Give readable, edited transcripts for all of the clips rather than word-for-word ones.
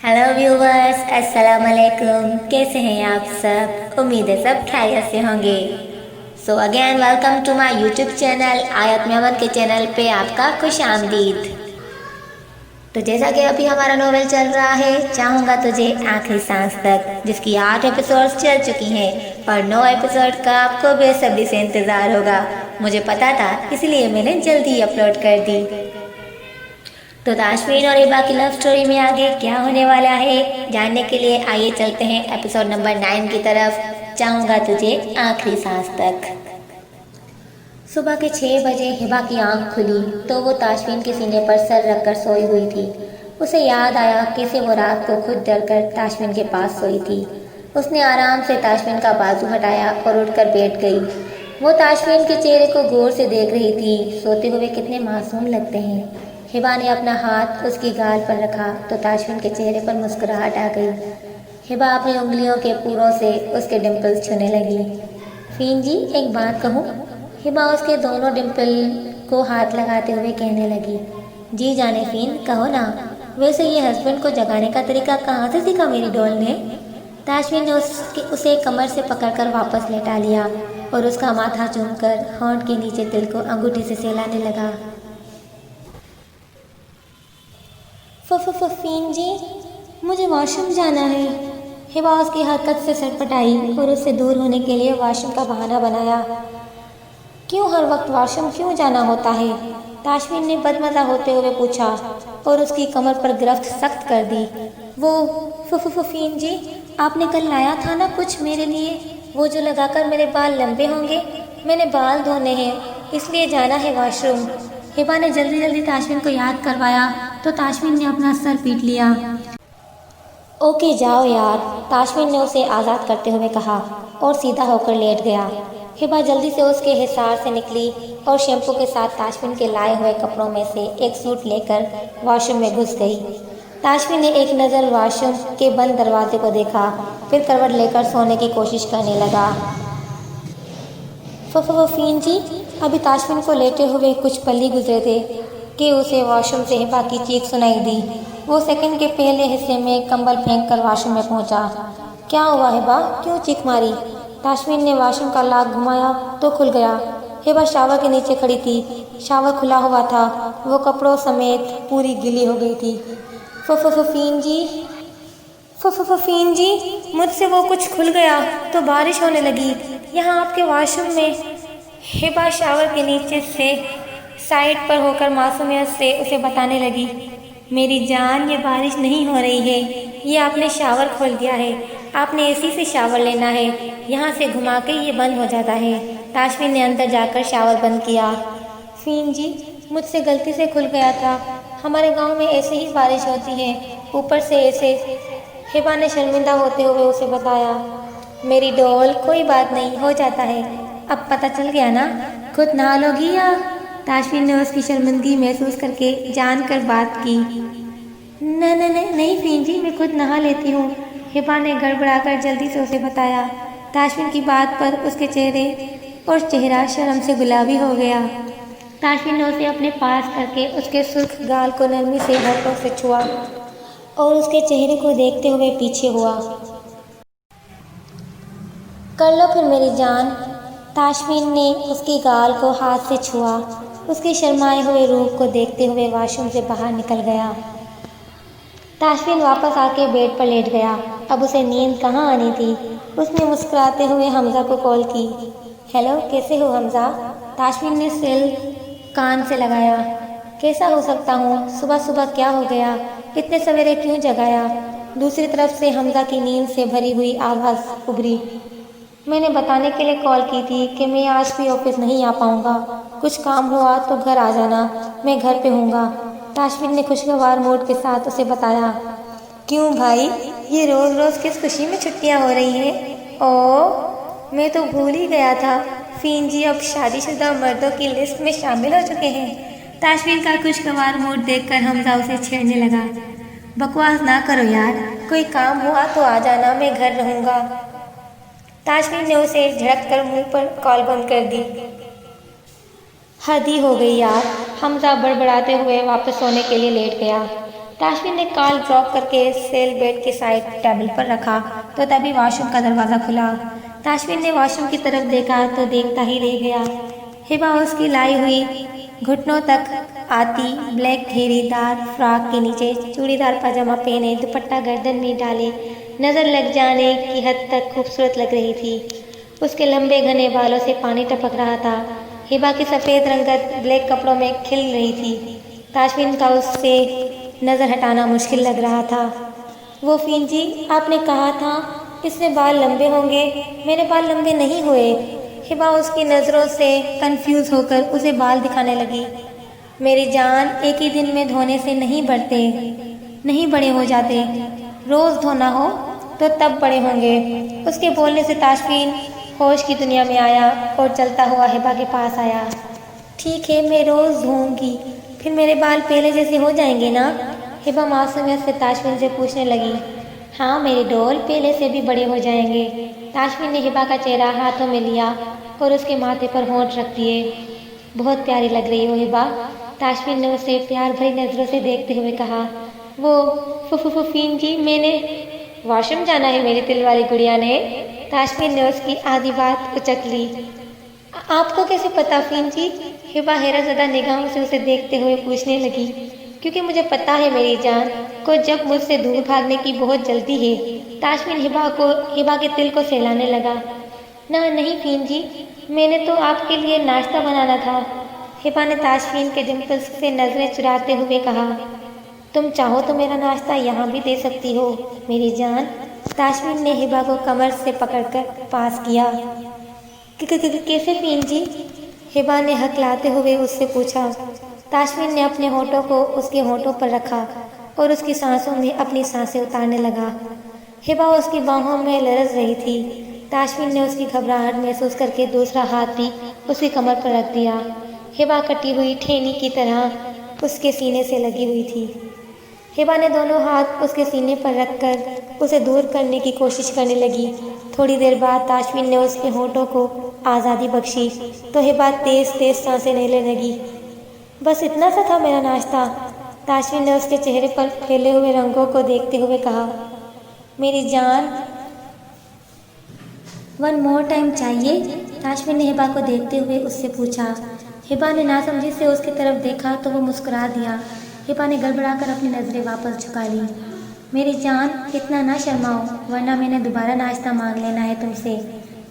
Hello viewers, अस्सलाम वालेकुम। कैसे हैं आप सब? उम्मीद है सब खैरियत से होंगे। So again welcome to my YouTube channel Ayat Memon के चैनल पे आपका खुश आमदीद। तो जैसा कि अभी हमारा नोवेल चल रहा है चाहूँगा तुझे आखिरी सांस तक, जिसकी 8 एपिसोड्स चल चुकी हैं और 9 एपिसोड का आपको बेसब्री से इंतज़ार होगा। मुझे पता था, इसलिए मैंने जल्दी अपलोड कर दी। तो ताशमीन और हिबा की लव स्टोरी में आगे क्या होने वाला है जानने के लिए आइए चलते हैं एपिसोड नंबर 9 की तरफ, चाहूँगा तुझे आखिरी सांस तक। सुबह के 6 बजे हिबा की आंख खुली तो वो ताशमीन के सीने पर सर रखकर सोई हुई थी। उसे याद आया कैसे वो रात को खुद डरकर ताशमीन के पास सोई थी। उसने आराम से ताशमीन का बाजू हटाया और उठकर बैठ गई। वो ताशमीन के चेहरे को गौर से देख रही थी। सोते हुए कितने मासूम लगते हैं। हिबा ने अपना हाथ उसकी गाल पर रखा तो ताशमीन के चेहरे पर मुस्कुराहट आ गई। हिबा अपनी उंगलियों के पूरों से उसके डिम्पल्स छूने लगी। फीन जी, एक बात कहूँ? हिबा उसके दोनों डिम्पल को हाथ लगाते हुए कहने लगी। जी जाने फीन, कहो ना। वैसे ये हस्बैंड को जगाने का तरीका कहाँ से सीखा मेरी डॉल ने? ताशमीन ने उसे कमर से पकड़कर वापस लेटा लिया और उसका माथा चूमकर होंठ के नीचे तिल को अंगूठी से सहलाने लगा। फीन जी, मुझे वॉशरूम जाना है। हिबा उसकी हरकत से सटपटाई और उससे दूर होने के लिए वॉशरूम का बहाना बनाया। क्यों हर वक्त वॉशरूम क्यों जाना होता है? ताशमीन ने बदमजा होते हुए पूछा और उसकी कमर पर गिरफ्त सख्त कर दी। वो फीन जी, आपने कल लाया था ना कुछ मेरे लिए, वो जो लगाकर मेरे बाल लंबे होंगे। मैंने बाल धोने हैं, इसलिए जाना है वॉशरूम। हिबा ने जल्दी जल्दी ताशमीन को याद करवाया तो ताशमीन ने अपना सर पीट लिया। ओके जाओ यार, ताशमीन ने उसे आज़ाद करते हुए कहा और सीधा होकर लेट गया। हिबा जल्दी से उसके हिसार से निकली और शैम्पू के साथ ताशमीन के लाए हुए कपड़ों में से एक सूट लेकर वॉशरूम में घुस गई। ताशमीन ने एक नज़र वॉशरूम के बंद दरवाजे को देखा, फिर करवट लेकर सोने की कोशिश करने लगा। फीन जी, अभी ताशमीन को लेटे हुए कुछ पल ही गुजरे थे कि उसे वॉशरूम से हिबा की चीख सुनाई दी। वो सेकंड के पहले हिस्से में कंबल फेंक कर वॉशरूम में पहुंचा। क्या हुआ हिबा, क्यों चीख मारी? ताशमीन ने वॉशरूम का लॉक घुमाया तो खुल गया। हिबा शावर के नीचे खड़ी थी। शावर खुला हुआ था, वो कपड़ों समेत पूरी गीली हो गई थी। फीन जी, मुझसे वो कुछ खुल गया तो बारिश होने लगी यहाँ आपके वॉशरूम में। हिबा शावर के नीचे से साइड पर होकर मासूमियत से उसे बताने लगी। मेरी जान, ये बारिश नहीं हो रही है, ये आपने शावर खोल दिया है। आपने एसी से शावर लेना है, यहाँ से घुमा के ये बंद हो जाता है। ताशमीन ने अंदर जाकर शावर बंद किया। फीन जी, मुझसे गलती से खुल गया था। हमारे गांव में ऐसे ही बारिश होती है, ऊपर से ऐसे। हिबा ने शर्मिंदा होते हुए उसे बताया। मेरी डॉल, कोई बात नहीं, हो जाता है। अब पता चल गया ना? खुद नहा लोगी या? ताशमीन ने उसकी शर्मिंदगी महसूस करके जानकर बात की। नहीं फीन जी, मैं खुद नहा लेती हूँ, हिबा ने गड़बड़ाकर जल्दी से उसे बताया। ताशमीन की बात पर उसके चेहरा शर्म से गुलाबी हो गया। ताशमीन ने उसे अपने पास करके उसके सुर्ख गाल को नरमी से होठों से छुआ और उसके चेहरे को देखते हुए पीछे हुआ। कर लो फिर मेरी जान। ताशमीन ने उसकी गाल को हाथ से छुआ। उसके शर्माए हुए रूप को देखते हुए वॉशरूम से बाहर निकल गया। ताशमीन वापस आके बेड पर लेट गया। अब उसे नींद कहाँ आनी थी। उसने मुस्कुराते हुए हमज़ा को कॉल की। हेलो, कैसे हो हमज़ा? ताशमीन ने सेल कान से लगाया। कैसा हो सकता हूँ, सुबह सुबह क्या हो गया, इतने सवेरे क्यों जगाया? दूसरी तरफ से हमज़ा की नींद से भरी हुई आवाज़ उभरी। मैंने बताने के लिए कॉल की थी कि मैं आज भी ऑफिस नहीं आ पाऊँगा। कुछ काम हुआ तो घर आ जाना, मैं घर पे हूँगा। ताशमीन ने खुशगवार मूड के साथ उसे बताया। क्यों भाई, ये रोज़ रोज़ किस खुशी में छुट्टियाँ हो रही हैं? ओह, मैं तो भूल ही गया था, फीन जी अब शादीशुदा मर्दों की लिस्ट में शामिल हो चुके हैं। ताशमीन का खुशगवार मूड देखकर हमज़ा उसे छेड़ने लगा। बकवास ना करो यार, कोई काम हुआ तो आ जाना, मैं घर रहूँगा। ताशमीन ने उसे झड़क कर मुंह पर कॉल बंद कर दी। हद ही हो गई यार। हमज़ा बड़बड़ाते हुए वापस सोने के लिए लेट गया। تاشفین نے کال ڈراپ کر کے سیل بیڈ کے سائڈ ٹیبل پر رکھا تو تبھی واش روم کا دروازہ کھلا۔ تاشفین نے واش روم کی طرف دیکھا تو دیکھتا ہی رہ گیا۔ ہبا اس کی لائی ہوئی گھٹنوں تک آتی بلیک گھیری دار فراک کے نیچے چوڑی دار پاجامہ پہنے دوپٹہ گردن میں ڈالے نظر لگ جانے کی حد تک خوبصورت لگ رہی تھی۔ اس کے لمبے گھنے بالوں سے پانی ٹپک رہا تھا۔ ہبا کی سفید رنگت بلیک کپڑوں میں کھل رہی تھی۔ تاشفین کا اس سے نظر ہٹانا مشکل لگ رہا تھا۔ وہ فین جی، آپ نے کہا تھا اس میں بال لمبے ہوں گے، میرے بال لمبے نہیں ہوئے۔ ہبا اس کی نظروں سے کنفیوز ہو کر اسے بال دکھانے لگی۔ میری جان، ایک ہی دن میں دھونے سے نہیں بڑے ہو جاتے، روز دھونا ہو تو تب بڑے ہوں گے۔ اس کے بولنے سے تاشفین ہوش کی دنیا میں آیا اور چلتا ہوا ہبا کے پاس آیا۔ ٹھیک ہے، میں روز دھوؤں گی، پھر میرے بال پہلے جیسے ہو جائیں گے نا؟ ہبا معصومیت سے تاشفین سے پوچھنے لگی۔ ہاں میری ڈول، پہلے سے بھی بڑے ہو جائیں گے۔ تاشفین نے ہبا کا چہرہ ہاتھوں میں لیا اور اس کے ماتھے پر ہونٹ رکھ دیے۔ بہت پیاری لگ رہی ہو ہبا، تاشفین نے اسے پیار بھری نظروں سے دیکھتے ہوئے کہا۔ وہ فین جی، میں نے واش روم جانا ہے میری دل والی گڑیا نے۔ تاشفین نے اس کی آدھی بات اچک لی۔ آپ کو کیسے پتا فین جی؟ ہبا حیرت زدہ نگاہوں سے اسے دیکھتے ہوئے پوچھنے لگی۔ کیونکہ مجھے پتا ہے میری جان کو جب مجھ سے دور بھاگنے کی بہت جلدی ہے۔ تاشفین ہبا کے دل کو سہلانے لگا۔ نہیں فین جی، میں نے تو آپ کے لیے ناشتہ بنانا تھا۔ ہبا نے تاشفین کے ڈمپلز سے نظریں چراتے ہوئے کہا۔ تم چاہو تو میرا ناشتہ یہاں بھی دے سکتی ہو میری جان۔ تاشفین نے ہبا کو کمر سے پکڑ کر پاس کیا۔ کیسے فین جی؟ ہبا نے ہکلاتے ہوئے اس سے پوچھا۔ تاشفین نے اپنے ہونٹوں کو اس کے ہونٹوں پر رکھا اور اس کی سانسوں میں اپنی سانسیں اتارنے لگا۔ ہبا اس کی باہوں میں لرز رہی تھی۔ تاشفین نے اس کی گھبراہٹ محسوس کر کے دوسرا ہاتھ بھی اس کی کمر پر رکھ دیا۔ ہبا کٹی ہوئی ٹھیلی کی طرح اس کے سینے سے لگی ہوئی تھی۔ ہبا نے دونوں ہاتھ اس کے سینے پر رکھ کر اسے دور کرنے کی کوشش کرنے لگی۔ تھوڑی دیر بعد تاشفین نے اس کے ہونٹوں کو آزادی بخشی تو ہبا تیز تیز سانسیں لینے لگی۔ بس اتنا سا تھا میرا ناشتہ؟ تاشفین نے اس کے چہرے پر پھیلے ہوئے رنگوں کو دیکھتے ہوئے کہا۔ میری جان، ون مور ٹائم چاہیے؟ تاشفین نے ہبا کو دیکھتے ہوئے اس سے پوچھا۔ ہبا نے ناسمجھی سے اس کی طرف دیکھا تو وہ مسکرا دیا۔ ہبا نے گڑبڑا کر اپنی نظریں واپس جھکا لی۔ میری جان، اتنا نہ شرماؤ ورنہ میں نے دوبارہ ناشتہ مانگ لینا ہے تم سے۔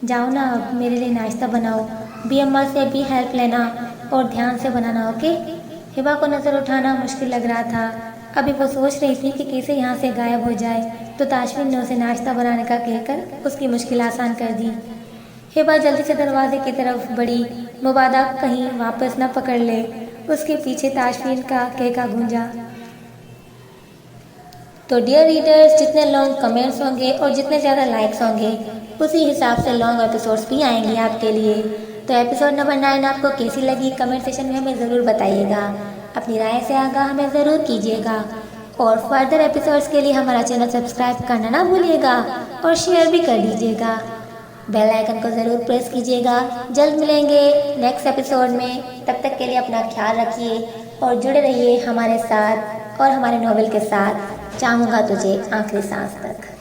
جاؤ نا، اب میرے لیے ناشتہ بناؤ، بھی اماں سے بھی ہیلپ لینا اور دھیان سے بنانا، اوکے؟ ہبا کو نظر اٹھانا مشکل لگ رہا تھا۔ ابھی وہ سوچ رہی تھی کہ کیسے یہاں سے غائب ہو جائے تو تاشفین نے اسے ناشتہ بنانے کا کہہ کر اس کی مشکل آسان کر دی۔ ہبا جلدی سے دروازے کی طرف بڑھی، مبادا کہیں واپس نہ پکڑ لے۔ اس کے پیچھے تاشفین کا کہکا گونجا۔ تو ڈیئر ریڈرز، جتنے لانگ کمنٹس ہوں گے اور جتنے زیادہ لائکس ہوں گے اسی حساب سے لانگ ایپیسوڈز بھی آئیں گے آپ کے لیے۔ تو ایپیسوڈ نمبر 9 آپ کو کیسی لگی کمنٹ سیکشن میں ہمیں ضرور بتائیے گا۔ اپنی رائے سے آگاہ ہمیں ضرور کیجیے گا اور فردر ایپیسوڈز کے لیے ہمارا چینل سبسکرائب کرنا نہ بھولیے گا اور شیئر بھی کر دیجیے گا۔ بیل آئیکن کو ضرور پریس کیجیے گا۔ جلد ملیں گے نیکسٹ ایپیسوڈ میں، تب تک کے لیے اپنا خیال رکھیے اور جڑے رہیے ہمارے ساتھ اور ہمارے ناول کے ساتھ، چاہوں گا تجھے آخری سانس تک۔